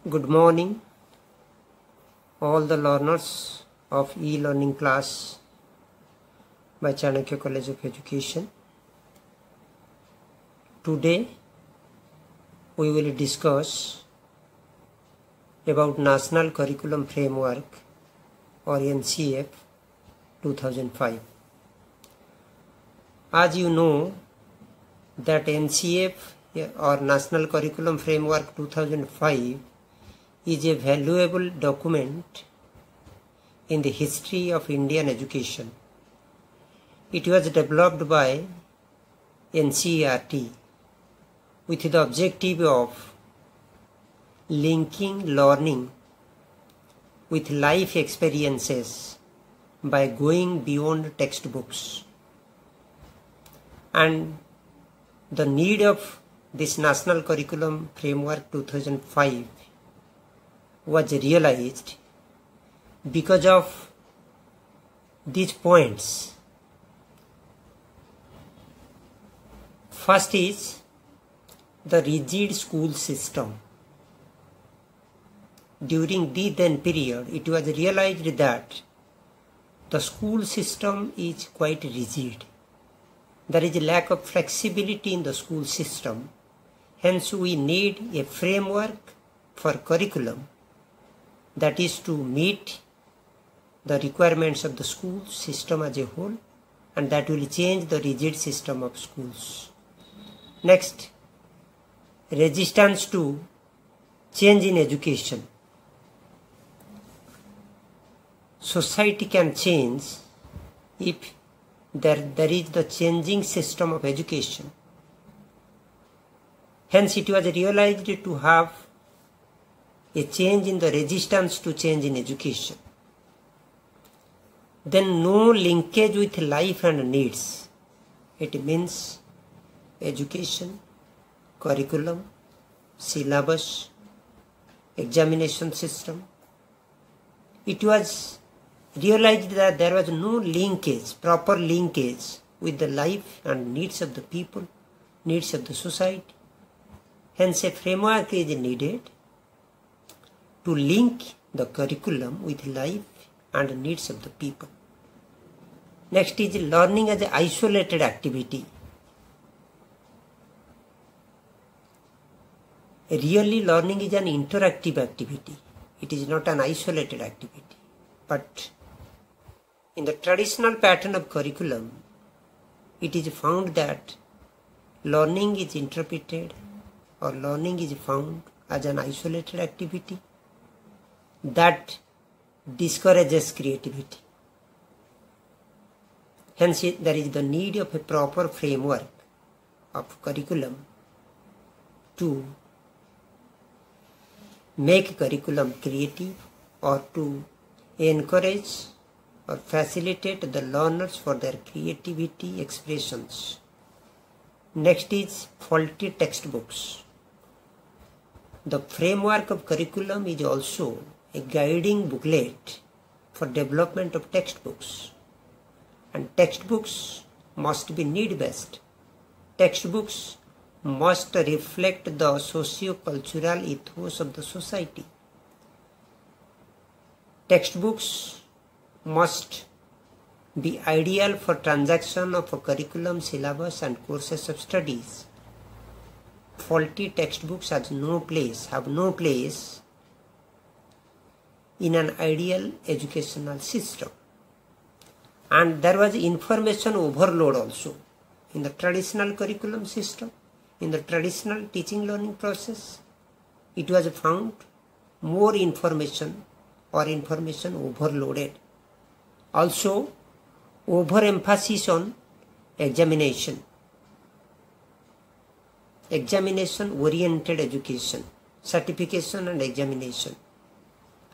Good morning, all the learners of e-learning class by Chanakya College of Education. Today, we will discuss about National Curriculum Framework or NCF 2005. As you know that NCF or National Curriculum Framework 2005 is a valuable document in the history of Indian education. It was developed by NCERT with the objective of linking learning with life experiences by going beyond textbooks. And the need of this National Curriculum Framework 2005 was realized because of these points. First is the rigid school system. During the then period, it was realized that the school system is quite rigid. There is a lack of flexibility in the school system. Hence, we need a framework for curriculum that is to meet the requirements of the school system as a whole, and that will change the rigid system of schools. Next, resistance to change in education. Society can change if there is the changing system of education. Hence, it was realized to have a change in the resistance to change in education. Then no linkage with life and needs. It means education, curriculum, syllabus, examination system. It was realized that there was no linkage, proper linkage with the life and needs of the people, needs of the society. Hence, a framework is needed to link the curriculum with life and needs of the people. Next is learning as an isolated activity. Really, learning is an interactive activity. It is not an isolated activity. But in the traditional pattern of curriculum, it is found that learning is interpreted or learning is found as an isolated activity that discourages creativity. Hence, there is the need of a proper framework of curriculum to make curriculum creative or to encourage or facilitate the learners for their creativity expressions. Next is faulty textbooks. The framework of curriculum is also a guiding booklet for development of textbooks. And textbooks must be need-based. Textbooks must reflect the socio-cultural ethos of the society. Textbooks must be ideal for transaction of a curriculum, syllabus and courses of studies. Faulty textbooks have no place in an ideal educational system. And there was information overload also in the traditional curriculum system, in the traditional teaching learning process. It was found more information or information overloaded. Also, overemphasis on examination oriented education, certification and examination,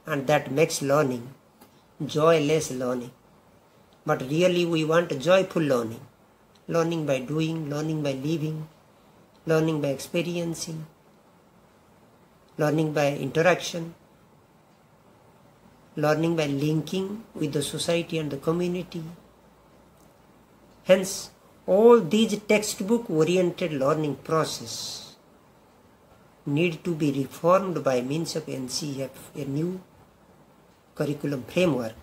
and that makes learning joyless learning. But really we want joyful learning, learning by doing, learning by living, learning by experiencing, learning by interaction, learning by linking with the society and the community. Hence, all these textbook oriented learning process need to be reformed by means of NCEF, a new curriculum framework,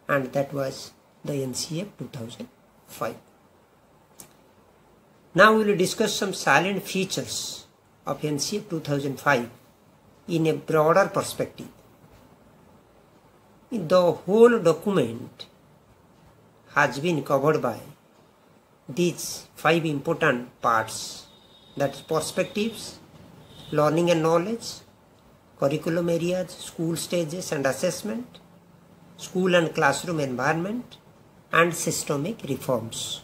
and that was the NCEF 2005. Now we will discuss some salient features of NCEF 2005 in a broader perspective. The whole document has been covered by these 5 important parts, that is perspectives, learning and knowledge, curriculum areas, school stages and assessment, school and classroom environment, and systemic reforms.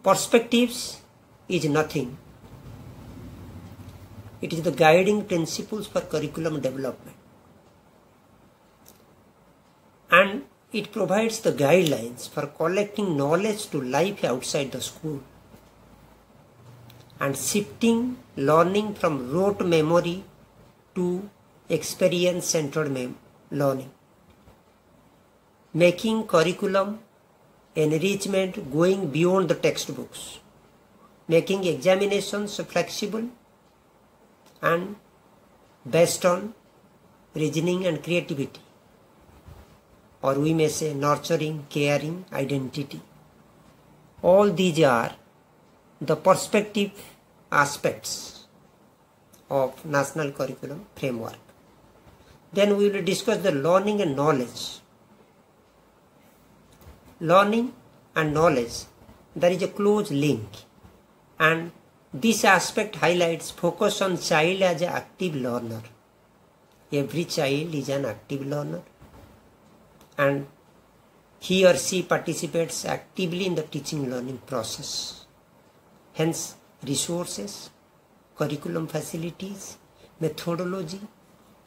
Perspectives is nothing. It is the guiding principles for curriculum development, and it provides the guidelines for collecting knowledge to life outside the school and shifting learning from rote memory to experience-centered learning, making curriculum enrichment going beyond the textbooks, making examinations flexible and based on reasoning and creativity, or we may say nurturing, caring, identity. All these are the perspective aspects of National Curriculum Framework. Then we will discuss the learning and knowledge. Learning and knowledge, there is a close link, and this aspect highlights focus on child as an active learner. Every child is an active learner, and he or she participates actively in the teaching learning process. Hence, resources, curriculum facilities, methodology,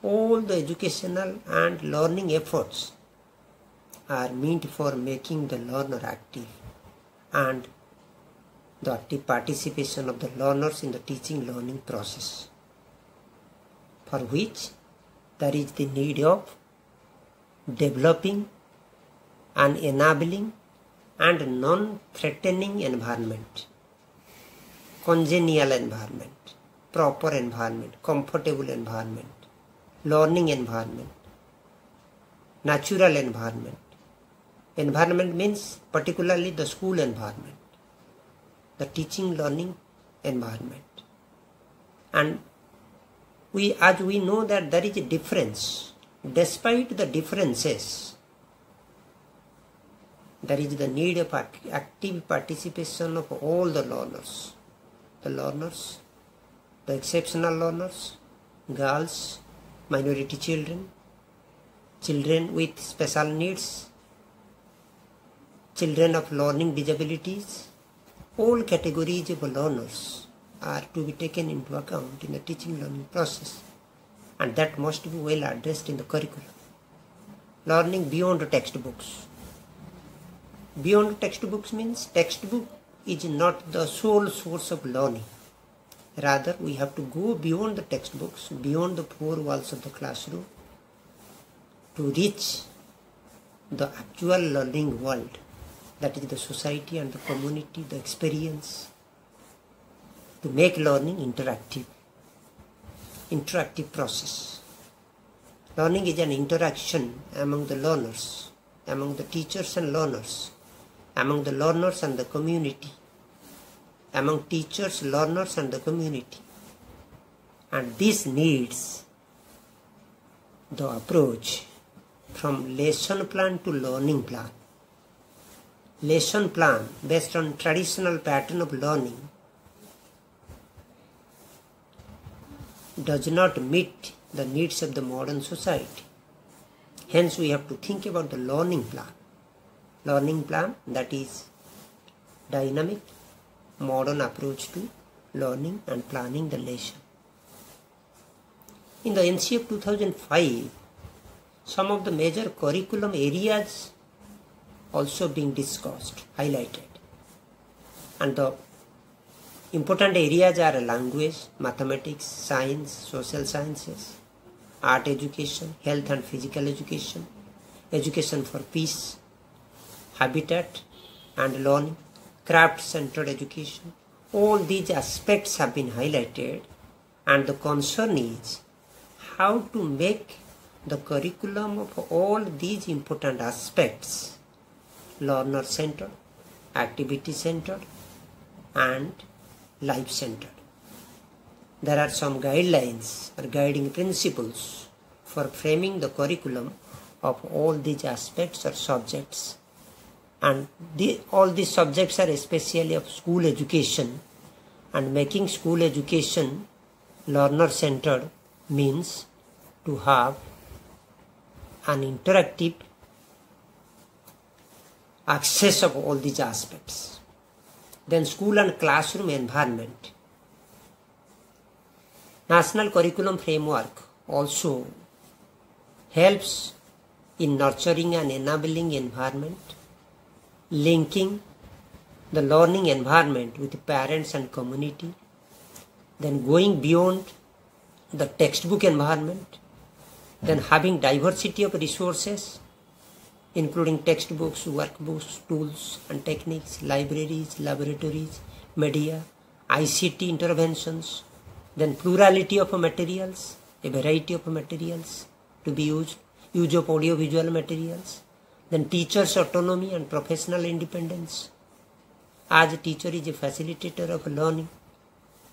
all the educational and learning efforts are meant for making the learner active and the active participation of the learners in the teaching learning process, for which there is the need of developing an enabling and non-threatening environment, congenial environment, proper environment, comfortable environment, learning environment, natural environment. Environment means particularly the school environment, the teaching learning environment. And as we know that there is a difference, despite the differences, there is the need of active participation of all the learners, the exceptional learners, girls, minority children, children with special needs, children of learning disabilities. All categories of learners are to be taken into account in the teaching learning process, and that must be well addressed in the curriculum. Learning beyond textbooks. Beyond textbooks means textbook is not the sole source of learning. Rather, we have to go beyond the textbooks, beyond the 4 walls of the classroom, to reach the actual learning world, that is the society and the community, the experience, to make learning interactive process. Learning is an interaction among the learners, among the teachers and learners, among the learners and the community, among teachers, learners and the community. And this needs the approach from lesson plan to learning plan. Lesson plan based on traditional pattern of learning does not meet the needs of the modern society. Hence, we have to think about the learning plan. Learning plan that is dynamic, modern approach to learning and planning the lesson. In the NCEF 2005, some of the major curriculum areas also being discussed, highlighted. And the important areas are language, mathematics, science, social sciences, art education, health and physical education, education for peace, habitat, and learning, craft-centered education. All these aspects have been highlighted, and the concern is how to make the curriculum of all these important aspects learner-centered, activity-centered, and life-centered. There are some guidelines or guiding principles for framing the curriculum of all these aspects or subjects. And all these subjects are especially of school education, and making school education learner-centered means to have an interactive access of all these aspects. Then school and classroom environment. National Curriculum Framework also helps in nurturing an enabling environment, linking the learning environment with parents and community, then going beyond the textbook environment, then having diversity of resources, including textbooks, workbooks, tools and techniques, libraries, laboratories, media, ICT interventions, then plurality of materials, a variety of materials to be used, use of audio-visual materials, then teachers' autonomy and professional independence. As a teacher is a facilitator of learning,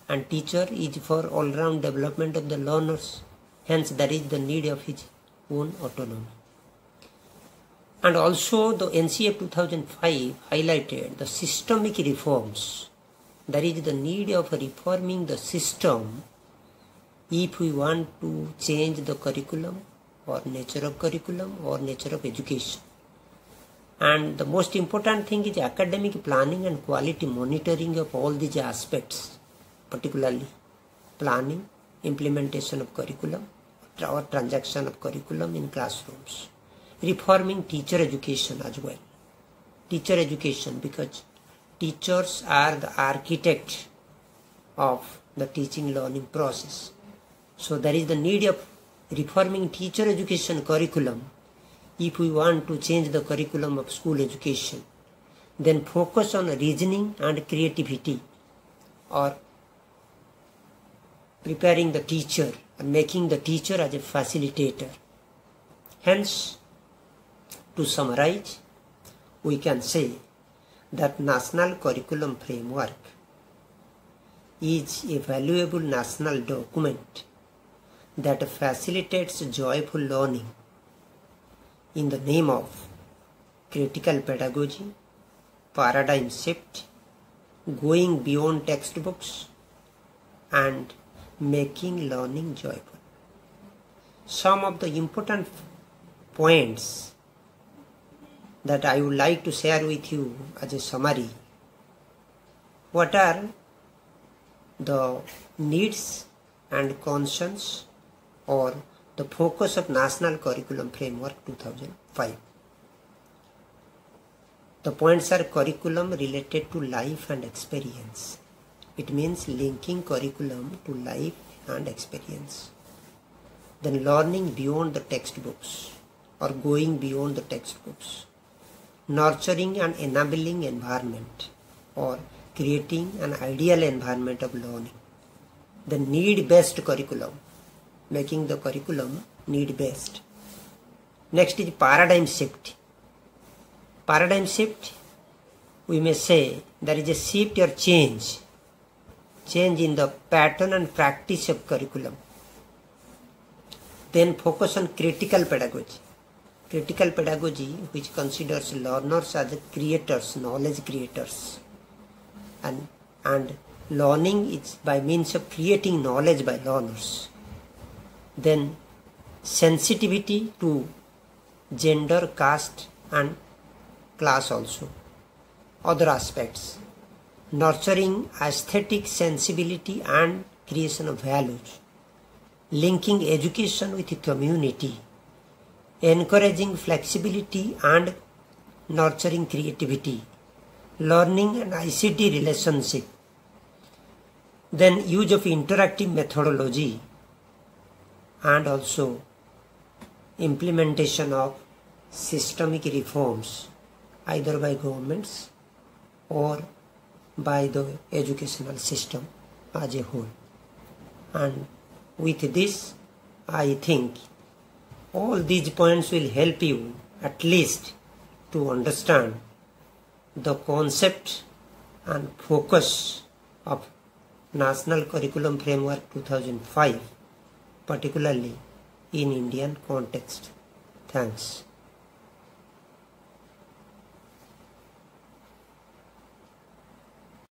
and teacher is for all-round development of the learners, hence there is the need of his own autonomy. And also the NCF 2005 highlighted the systemic reforms. There is the need of reforming the system if we want to change the curriculum or nature of curriculum or nature of education. And the most important thing is academic planning and quality monitoring of all these aspects, particularly planning, implementation of curriculum or transaction of curriculum in classrooms. Reforming teacher education as well. Teacher education, because teachers are the architect of the teaching learning process. So there is the need of reforming teacher education curriculum if we want to change the curriculum of school education. Then focus on reasoning and creativity, or preparing the teacher and making the teacher as a facilitator. Hence, to summarize, we can say that National Curriculum Framework is a valuable national document that facilitates joyful learning in the name of critical pedagogy, paradigm shift, going beyond textbooks, and making learning joyful. Some of the important points that I would like to share with you as a summary. What are the needs and concerns or the focus of National Curriculum Framework 2005? The points are curriculum related to life and experience. It means linking curriculum to life and experience. Then learning beyond the textbooks or going beyond the textbooks. Nurturing an enabling environment or creating an ideal environment of learning. The need-based curriculum, making the curriculum need-based. Next is paradigm shift. Paradigm shift, we may say there is a shift or change in the pattern and practice of curriculum. Then focus on critical pedagogy. Critical pedagogy, which considers learners as creators, knowledge creators, and learning is by means of creating knowledge by learners. Then sensitivity to gender, caste and class also. Other aspects, nurturing aesthetic sensibility and creation of values, linking education with community, encouraging flexibility and nurturing creativity, learning and ICT relationship, then use of interactive methodology, and also implementation of systemic reforms either by governments or by the educational system as a whole. And with this, I think all these points will help you at least to understand the concept and focus of National Curriculum Framework 2005, particularly in Indian context. Thanks.